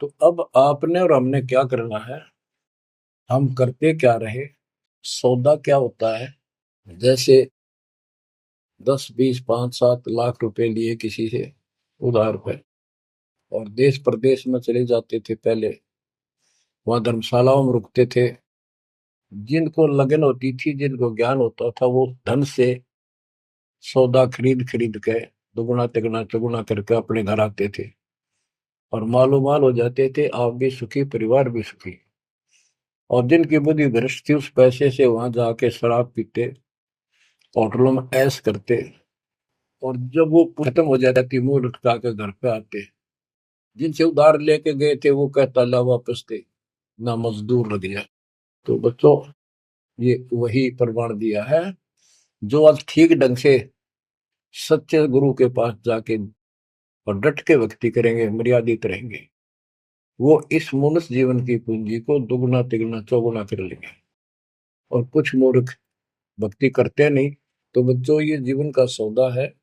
तो अब आपने और हमने क्या करना है, हम करते क्या रहे, सौदा क्या होता है। जैसे 10, 20, 5, 7 लाख रुपए लिए किसी से उधार पे, और देश प्रदेश में चले जाते थे पहले, वहां धर्मशालाओं में रुकते थे। जिनको लगन होती थी, जिनको ज्ञान होता था, वो धन से सौदा खरीद खरीद के दुगुना तिगुना चौगुना करके अपने घर आते थे, और मालो माल हो जाते थे, आप भी सुखी परिवार भी सुखी। और जिनकी बुद्धि भ्रष्ट थी, उस पैसे से वहां जाके शराब पीते, होटलों में ऐश करते, और जब वो खत्म हो जाती, मुंह लटका के घर पे आते। जिनसे उधार लेके गए थे वो कहता ला वापस थे, ना मजदूर लग जाए। तो बच्चों, ये वही प्रमाण दिया है। जो आज ठीक ढंग से सच्चे गुरु के पास जाके और डट के भक्ति करेंगे, मर्यादित रहेंगे, वो इस मनुष्य जीवन की पूंजी को दुगुना तिगुना चौगुना कर लेंगे। और कुछ मूर्ख भक्ति करते नहीं। तो बच्चों, ये जीवन का सौदा है।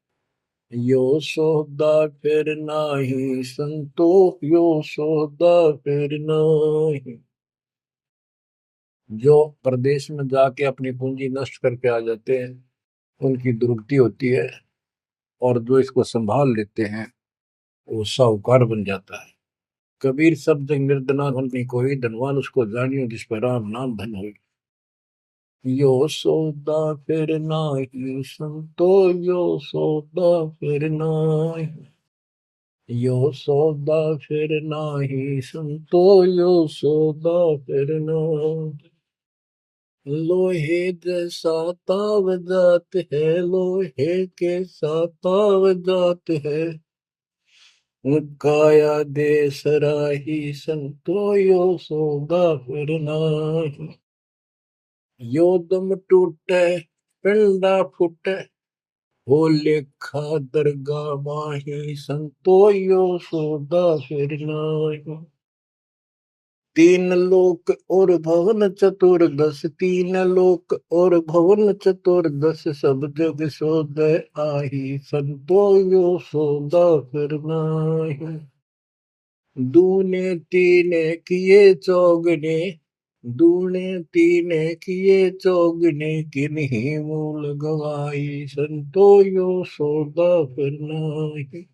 यो सौदा फिर नाही संतो, यो सौदा फिर नाही। जो प्रदेश में जाके अपनी पूंजी नष्ट करके आ जाते हैं, उनकी दुर्गति होती है। और जो इसको संभाल लेते हैं, वो साहूकार बन जाता है। कबीर शब्द निर्धना धनी कोई, धनवान उसको जानियो जिस पर राम नाम धन हो। यो सौदा फिर नाही संतो, यो सौदा फिर नाही। यो सौदा फिर नाही संतो, यो सौदा फिर नाही। लोहे जैसा ताव जात है, लोहे के साथ ताव जात है। काया दे सराही संतो, यो सौदा फिर नाही। यो दम टूटे पिंडा फूटे, हो लेखा दरगाह माही संतो, यो सौदा फिर नाही। तीन लोक और भवन चतुर्दश, तीन लोक और भवन चतुर्दश, सब जग सोदय आही संतो, यो सौदा फिर नाही। दूने तीने किए चौगने, दूने तीने किए चौगने, किन्हीं मूल गवाई संतो, यो सौदा फिर नाही।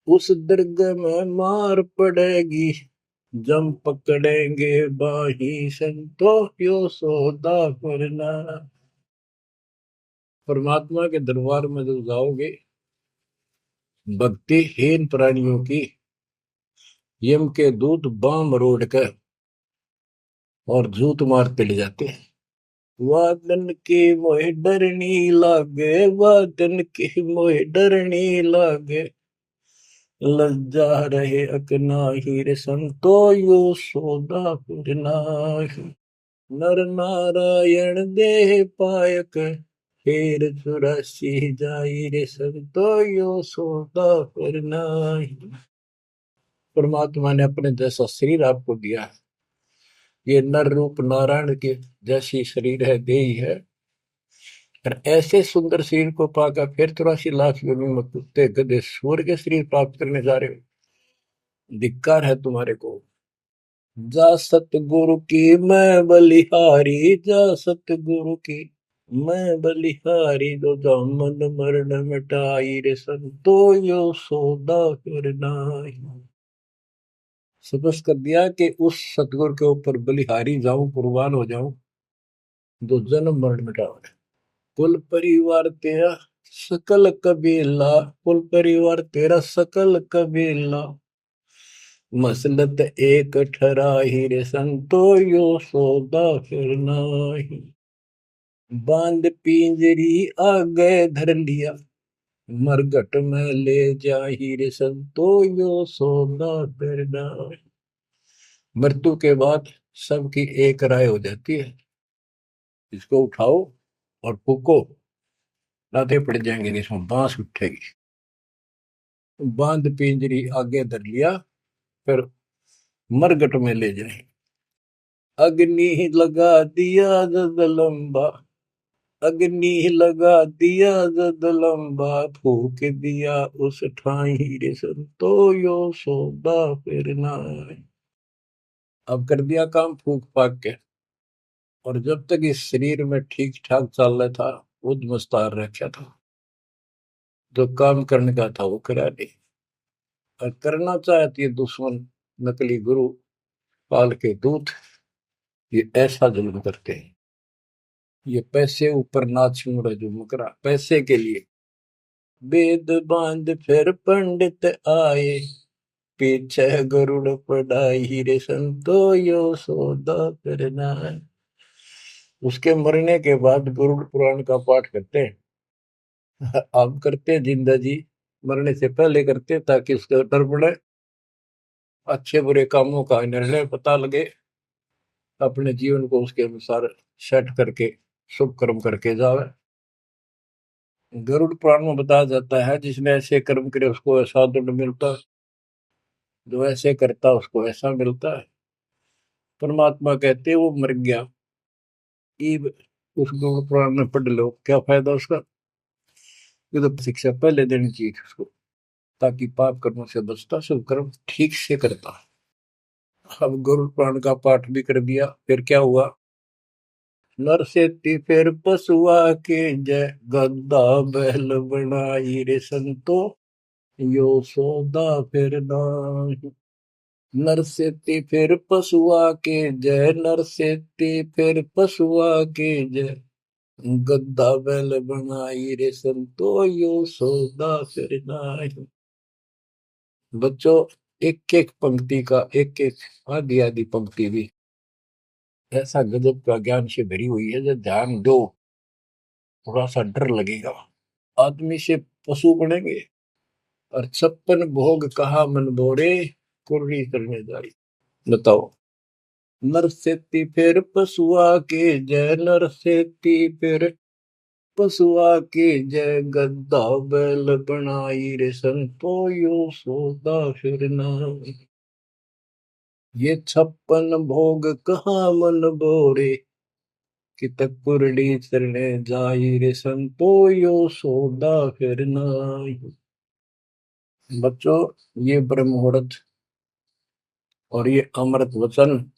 उस दरगाह में मार पड़ेगी, जम पकड़ेंगे बाही संतो, यो सौदा करना। परमात्मा के दरबार में जब जाओगे, भक्तिहीन प्राणियों की यम के दूत बाम रोड कर और जूत मारते ले जाते हैं। वादन की मोह डरनी लागे, वादन की मोह डरनी लागे, लज्जा रहे अकनाही रे संतो, यो सौदा फिर नाही। नर नारायण देह पायक, फिर 84 जाई रे संतो, यो सौदा फिर नाही। परमात्मा ने अपने जैसा शरीर आपको दिया है। ये नर रूप नारायण के जैसी शरीर है, देही है। और ऐसे सुंदर शरीर को पाकर फिर 84 लाख योनियों में कुत्ते गधे सूअर के शरीर प्राप्त करने जा रहे हो। धिक्कार है तुम्हारे को। जा सतगुरु की मैं बलिहारी, जा सतगुरु की मैं बलिहारी, जो जामन मरण मिटाई रे संतो, यो सौदा फिर नाही। सपस कर दिया कि उस सतगुरु के ऊपर बलिहारी जाऊं, कुर्बान हो जाऊं, जो जन्म मरण मिटावे। कुल परिवार तेरा सकल कबीला, कुल परिवार तेरा सकल कबीला, मसलत एक ठराही रे संतो, यो सौदा फिर नाही। बांध पिंजरी आगे धर लिया, मरघट में ले जाही रे संतो, यो सौदा फिर नाही। मृत्यु के बाद सबकी एक राय हो जाती है, इसको उठाओ और फूको, लाते पड़ जाएंगे, इसमें बांस उठेगी। बांध पिंजरी आगे धर लिया, फिर मरघट में ले जाए। अग्नि लगा दिया जद लंबा, अग्नि लगा दिया जद लंबा, फूक दिया उस ठाई रे संतो, यो सौदा फिर नाही। अब कर दिया काम फूक फाक के, और जब तक इस शरीर में ठीक ठाक चल रहा था उद मुस्तार रखा था, जो काम करने का था वो करा नहीं, और करना चाहती है दुश्मन नकली गुरु काल के दूत, ये ऐसा जुल्म करते हैं। ये पैसे ऊपर नाच मुड़ा जो मुकरा पैसे के लिए, वेद बांध फिर पंडित आए, पीछे गरुड़ पढ़ाई रे संतो यो सौदा करना है। उसके मरने के बाद गरुड़ पुराण का पाठ करते हैं। अब करते हैं जिंदा जी, मरने से पहले करते हैं ताकि उसका डर पड़े, अच्छे बुरे कामों का निर्णय पता लगे, अपने जीवन को उसके अनुसार सेट करके शुभ कर्म करके जावे। गरुड़ पुराण में बताया जाता है जिसने ऐसे कर्म करे उसको ऐसा दंड मिलता है, जो ऐसे करता उसको ऐसा मिलता है। परमात्मा कहते वो मर गया, ईब उस गरुड़ पुराण में पढ़ लो, क्या फायदा उसका। ये तो शिक्षा पहले देनी चाहिए थी उसको, ताकि पाप कर्मों से बचता, शुभ कर्म ठीक से करता। अब गरुड़ पुराण का पाठ भी कर दिया, फिर क्या हुआ, नर से फिर पशुआ के जय, गद्दा बैल बनाई रे संतो यो सौदा फिर नाही। नर से फिर पशुआ के जय, नर से फिर पशुआ के जय, गद्दा बैल बनाई रे संतो यो सौदा फिर नाही। बच्चों, एक एक पंक्ति का एक एक आधी आधी पंक्ति भी ऐसा गजब का ज्ञान से भरी हुई है, जो ध्यान दो थोड़ा सा डर लगेगा। आदमी से पशु बनेंगे, और 56 भोग कहा मन बोरे, कुर्री करने जारी। बताओ, नर सेती फिर पशुआ के जय, नर सेती फिर पशुआ के जय, गद्दा बैल बनाई रे संतो यो सौदा फिर नाई। ये 56 भोग कहाँ मन बोरे, कि तक कुरडी चरणे जाई रे संतो यो सौदा फिर नाई। बच्चों, ये ब्रह्म मुहूर्त और ये अमृत वचन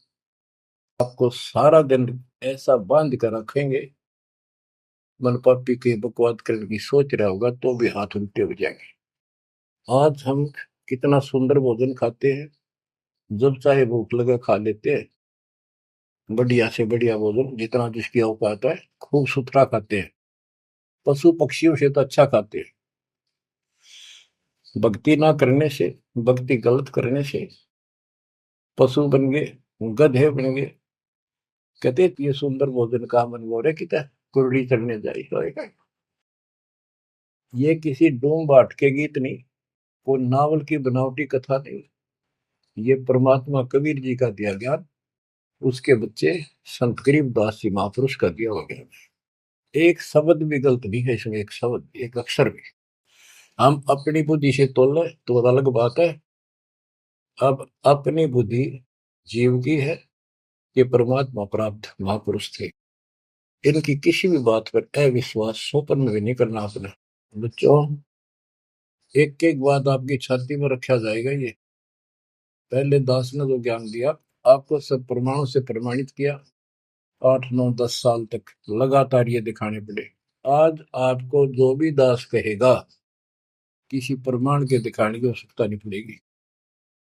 आपको सारा दिन ऐसा बांध कर रखेंगे, मन पापी के बकवाद करने की सोच रहा होगा तो भी हाथ उल्टे हो जाएंगे। आज हम कितना सुंदर भोजन खाते हैं, जब चाहे भूख लगे खा लेते हैं, बढ़िया से बढ़िया भोजन जितना जिसकी औकात है खूब सुथरा खाते हैं, पशु पक्षियों से तो अच्छा खाते हैं। भक्ति ना करने से, भक्ति गलत करने से पशु बन गए, गधे बन गए। कहते ये सुंदर भोजन का मन गोरे किता कुरड़ी चढ़ने जाई होएगा। ये किसी डूम बाट के गीत नहीं, वो नावल की बनावटी कथा नहीं, ये परमात्मा कबीर जी का दिया ज्ञान, उसके बच्चे संत गरीबदास जी महापुरुष का दिया हुआ ज्ञान। एक शब्द भी गलत नहीं है इसमें, एक शब्द एक अक्षर भी। हम अपनी बुद्धि से तोल तो अलग बात है। अब अपनी बुद्धि जीव की है, ये परमात्मा प्राप्त महापुरुष थे, इनकी किसी भी बात पर अविश्वास सोपन में भी नहीं करना अपने। बच्चों, एक एक बात आपकी छाती में रखा जाएगा। ये पहले दास ने जो ज्ञान दिया आपको सब प्रमाणों से प्रमाणित किया, 8 9 10 साल तक लगातार ये दिखाने पड़े। आज आपको जो भी दास कहेगा किसी प्रमाण के दिखाने की आवश्यकता नहीं पड़ेगी।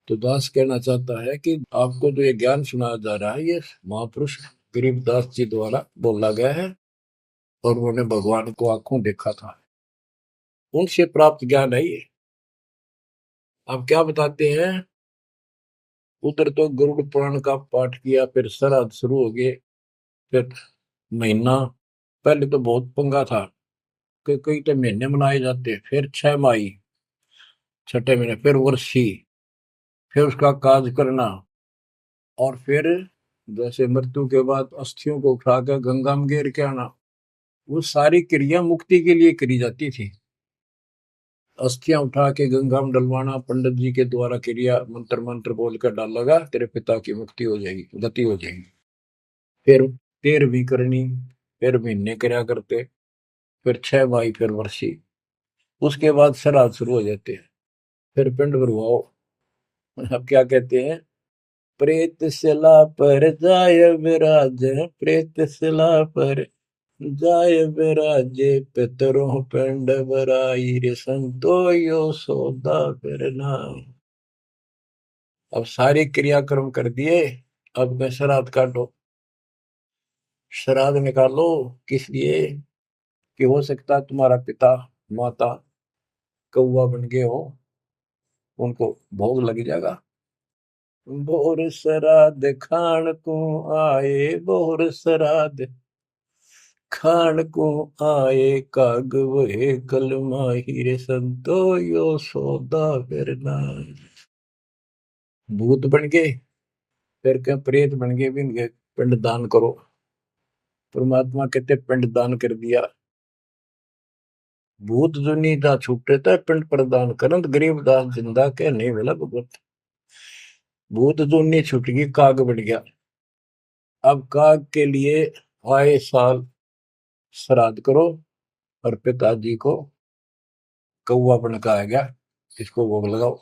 तो दास कहना चाहता है कि आपको जो ये ज्ञान सुनाया जा रहा है ये महापुरुष गरीबदास जी द्वारा बोला गया है, और उन्होंने भगवान को आंखों देखा था, उनसे प्राप्त ज्ञान है ये। अब क्या बताते हैं, उधर तो गरुड़ पुराण का पाठ किया, फिर श्राद्ध शुरू हो गए, फिर महीना, पहले तो बहुत पंगा था कि कई तो महीने मनाए जाते, फिर 6 माही, छठे महीने, फिर वर्षी, फिर उसका काज करना, और फिर जैसे मृत्यु के बाद अस्थियों को उठाकर गंगा में गिर के आना। वो सारी क्रिया मुक्ति के लिए करी जाती थी। अस्थियां उठा के गंगा में डलवाना, पंडित जी के द्वारा क्रिया मंत्र मंत्र बोलकर डाल लगा, तेरे पिता की मुक्ति हो जाएगी, गति हो जाएगी। फिर 13वीं करनी, फिर महीने कर्या करते, फिर 6 माही, फिर वर्षी, उसके बाद श्राद्ध शुरू हो जाते हैं, फिर पिंड भरवाओ। अब क्या कहते हैं, प्रेत शिला पर जाय विराजे, प्रेत शिला पर जाय विराजे, पितरों पिंड बराई रे संतो यो सौदा फिर नाई। अब सारे क्रियाक्रम कर दिए, अब मैं श्राद्ध काटो। श्राद्ध निकालो, किस लिए कि हो सकता है तुम्हारा पिता माता कौवा बन गए हो, उनको भोग लग जाएगा। बोर श्राद्ध खान को आए, बोर श्राद्ध खान को आए, काग वहे कल माहिर संतो यो सौदा फिर नाई। भूत बन गए, फिर क्या प्रेत बन गए, भी इनके पिंड दान करो। परमात्मा कहते पिंड दान कर दिया। भूत जो नहीं था छूटे था पिंड प्रदान करंत, गरीब दास जिंदा के नहीं मिला भगवत। भूत जो नहीं छूट गई, काग बन गया। अब काग के लिए आए साल श्राद्ध करो, और पिताजी को कौवा बनकाया गया, इसको भोग लगाओ।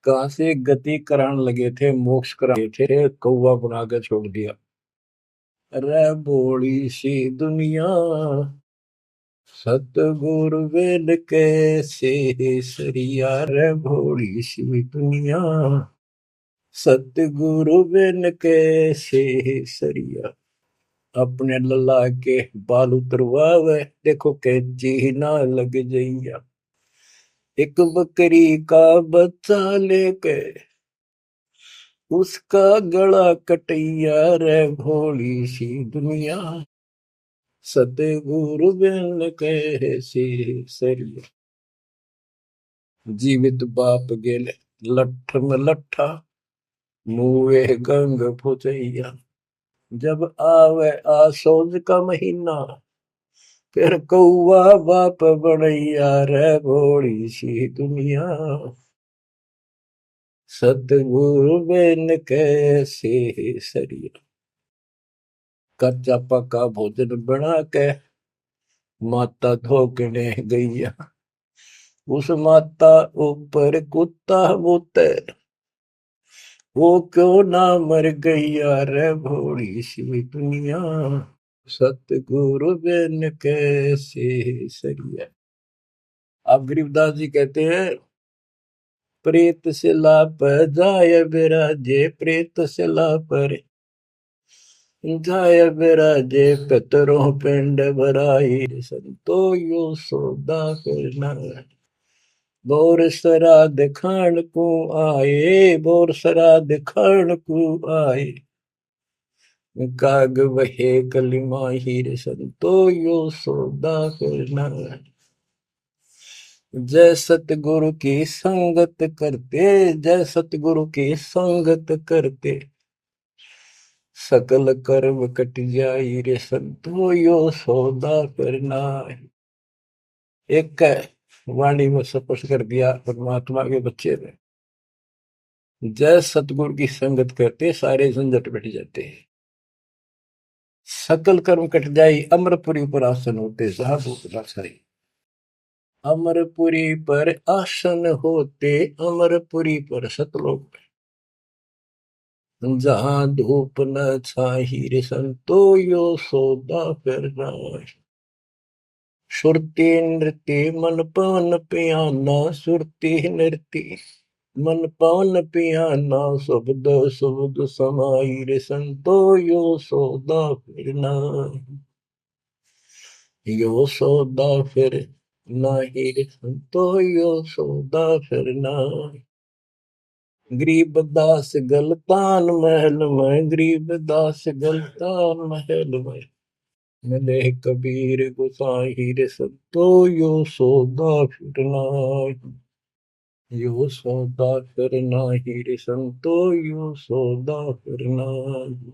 कहां से गति कराने लगे थे, मोक्ष कराने थे, कौवा बना के छोड़ दिया। अरे बोली सी दुनिया, सतगुरु वेद कैसे सरिया, रे भोली सी दुनिया, सतगुरु वेद कैसे सरिया। अपने लल्ला के बाल उतरवावे, देखो कैची ना लग जइया। एक बकरी का बच्चा लेके उसका गला कटैया, रे भोली सी दुनिया, सतगुरु बिन कैसे सरिया। जीवित बाप गेले लठ में लठा, मुए गंग फुचैया। जब आवे आसोज का महीना, फिर कौवा बाप बनैया, रे भोली सी दुनिया, सतगुरु बिन कैसे सरिया। कच्चा पका भोजन बना के माता धोकने गैया, उस माता ऊपर कुत्ता बोते, वो क्यों ना मर गैया, रे भोली सी दुनिया, सतगुरु बिन कैसे सरिया। अब गरीबदास जी कहते हैं, प्रेत शिला पर जाय विराजे, प्रेत शिला पर जाय विराजे, पितरों पिंड भराई, संतो यो सौदा फिर नाई। बोर श्राद्ध खान को आए, बोर श्राद्ध खान को आए, काग वहे कल माहिर, संतो यो सौदा फिर नाई। जय सतगुरु की संगत करते, जय सतगुरु की संगत करते, सकल कर्म कट जाई रे संतो यो सौदा फिर नाई। एक वाणी में स्पष्ट कर दिया परमात्मा के बच्चे ने, जय सतगुरु की संगत करते सारे झंझट मिट जाते हैं, सकल कर्म कट जाई, अमरपुरी पर आसन होते साधु रासाई। अमरपुरी पर आसन होते, अमरपुरी पर सतलोक, जहां धूप न छाही रे संतो यो सौदा फिर नाई। सुरती नृत्य मन पवन पियाना, सुरती नृत्य मन पवन पियाना, शब्द शब्द समाई रे संतो यो सौदा फिर नाई। यो सौदा फिर नाई रे संतो यो सौदा फिर नाई। गरीबदास गलतान महल में, गरीबदास गलतान महल में, मिले कबीर गुसाई रे संतो यो सौदा फिर नाई। यो सौदा फिर नाई रे संतो यो सौदा फिर नाई।